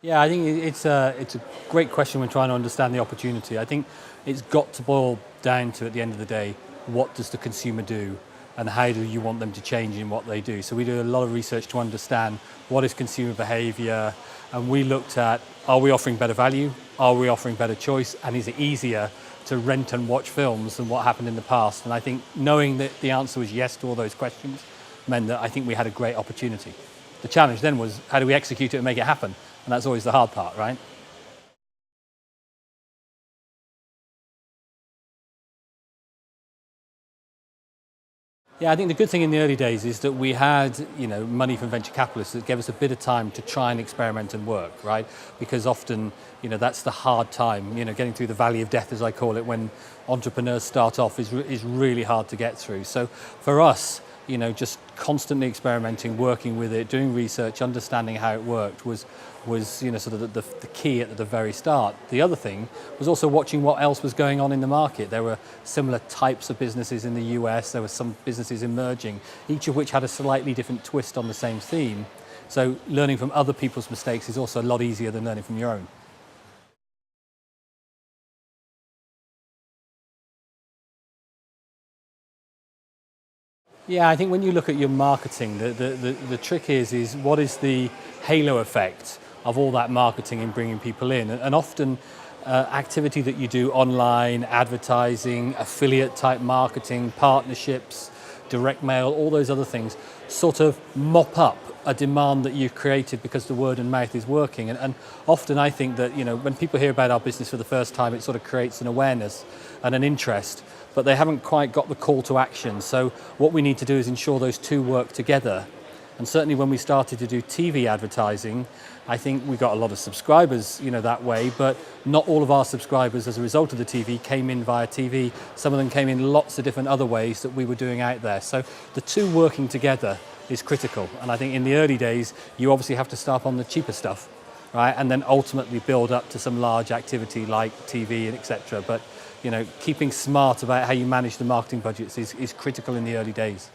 Yeah, I think it's a great question when trying to understand the opportunity. I think it's got to boil down to, at the end of the day, what does the consumer do and how do you want them to change in what they do? So we do a lot of research to understand what is consumer behavior, and we looked at, are we offering better value? Are we offering better choice? And is it easier to rent and watch films than what happened in the past? And I think knowing that the answer was yes to all those questions meant that I think we had a great opportunity. The challenge then was, how do we execute it and make it happen? And that's always the hard part, right? Yeah, I think the good thing in the early days is that we had, money from venture capitalists that gave us a bit of time to try and experiment and work, right? Because often, that's the hard time, getting through the valley of death, as I call it, when entrepreneurs start off is really hard to get through. So for us, just constantly experimenting, working with it, doing research, understanding how it worked was sort of the key at the very start. The other thing was also watching what else was going on in the market. There were similar types of businesses in the US, there were some businesses emerging, each of which had a slightly different twist on the same theme. So learning from other people's mistakes is also a lot easier than learning from your own. Yeah, I think when you look at your marketing, the trick is what is the halo effect of all that marketing in bringing people in? And often activity that you do online, advertising, affiliate type marketing, partnerships, direct mail, all those other things sort of mop up a demand that you've created because the word and mouth is working. And often I think that, when people hear about our business for the first time, it sort of creates an awareness and an interest, but they haven't quite got the call to action. So what we need to do is ensure those two work together. And certainly when we started to do TV advertising, I think we got a lot of subscribers, that way, but not all of our subscribers as a result of the TV came in via TV. Some of them came in lots of different other ways that we were doing out there. So the two working together is critical. And I think in the early days, you obviously have to start on the cheaper stuff, right? And then ultimately build up to some large activity like TV and etc. But, keeping smart about how you manage the marketing budgets is critical in the early days.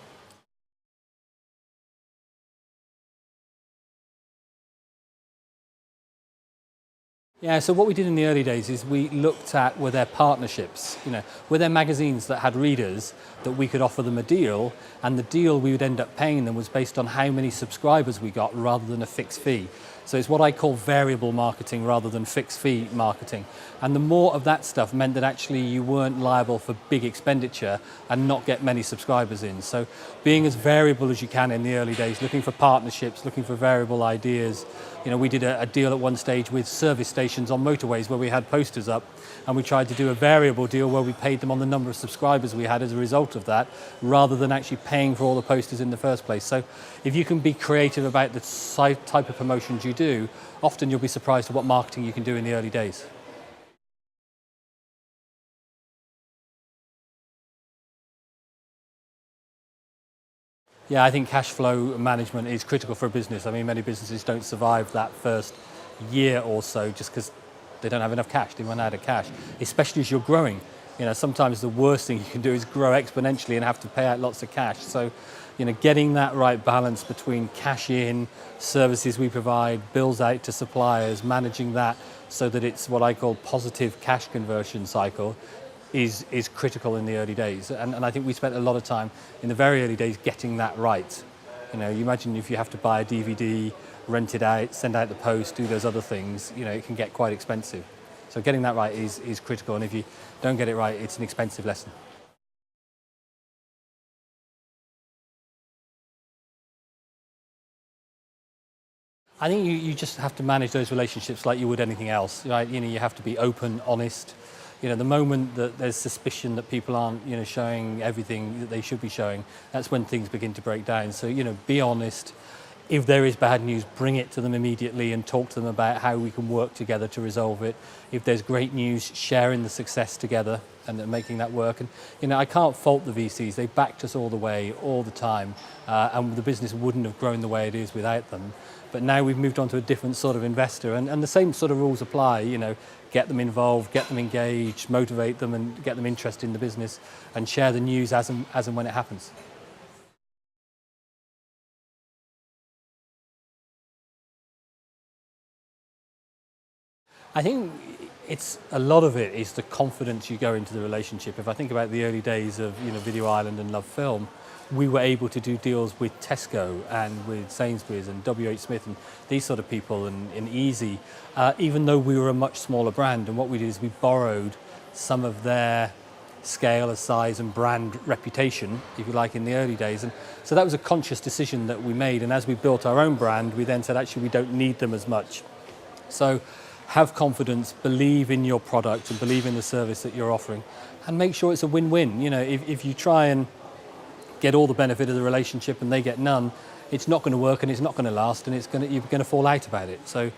Yeah, so what we did in the early days is we looked at, were there partnerships, were there magazines that had readers that we could offer them a deal, and the deal we would end up paying them was based on how many subscribers we got rather than a fixed fee. So it's what I call variable marketing rather than fixed fee marketing. And the more of that stuff meant that actually you weren't liable for big expenditure and not get many subscribers in. So being as variable as you can in the early days, looking for partnerships, looking for variable ideas. We did a deal at one stage with service stations on motorways where we had posters up, and we tried to do a variable deal where we paid them on the number of subscribers we had as a result of that, rather than actually paying for all the posters in the first place. So if you can be creative about the type of promotions you do, often you'll be surprised at what marketing you can do in the early days. Yeah, I think cash flow management is critical for a business. I mean, many businesses don't survive that first year or so just because they don't have enough cash, they run out of cash, especially as you're growing. Sometimes the worst thing you can do is grow exponentially and have to pay out lots of cash. So, getting that right balance between cash in, services we provide, bills out to suppliers, managing that so that it's what I call positive cash conversion cycle is critical in the early days. And I think we spent a lot of time in the very early days getting that right. You imagine if you have to buy a DVD, rent it out, send out the post, do those other things, it can get quite expensive. So getting that right is critical, and if you don't get it right, it's an expensive lesson. I think you just have to manage those relationships like you would anything else, right? You have to be open, honest. The moment that there's suspicion that people aren't, showing everything that they should be showing, that's when things begin to break down. So, be honest. If there is bad news, bring it to them immediately and talk to them about how we can work together to resolve it. If there's great news, sharing the success together and then making that work. And, I can't fault the VCs. They backed us all the way, all the time. And the business wouldn't have grown the way it is without them. But now we've moved on to a different sort of investor. And the same sort of rules apply, get them involved, get them engaged, motivate them and get them interested in the business and share the news as and when it happens. I think it's a lot of it is the confidence you go into the relationship. If I think about the early days of Video Island and Love Film, we were able to do deals with Tesco and with Sainsbury's and WH Smith and these sort of people and Easy, even though we were a much smaller brand. And what we did is we borrowed some of their scale, size and brand reputation, if you like, in the early days. And so that was a conscious decision that we made. And as we built our own brand, we then said, actually, we don't need them as much. So have confidence, believe in your product and believe in the service that you're offering, and make sure it's a win-win. If you try and get all the benefit of the relationship and they get none, it's not going to work and it's not going to last, and you're going to fall out about it. So,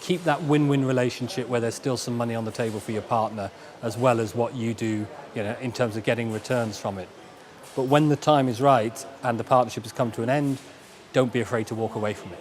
keep that win-win relationship where there's still some money on the table for your partner, as well as what you do, in terms of getting returns from it. But when the time is right and the partnership has come to an end, don't be afraid to walk away from it.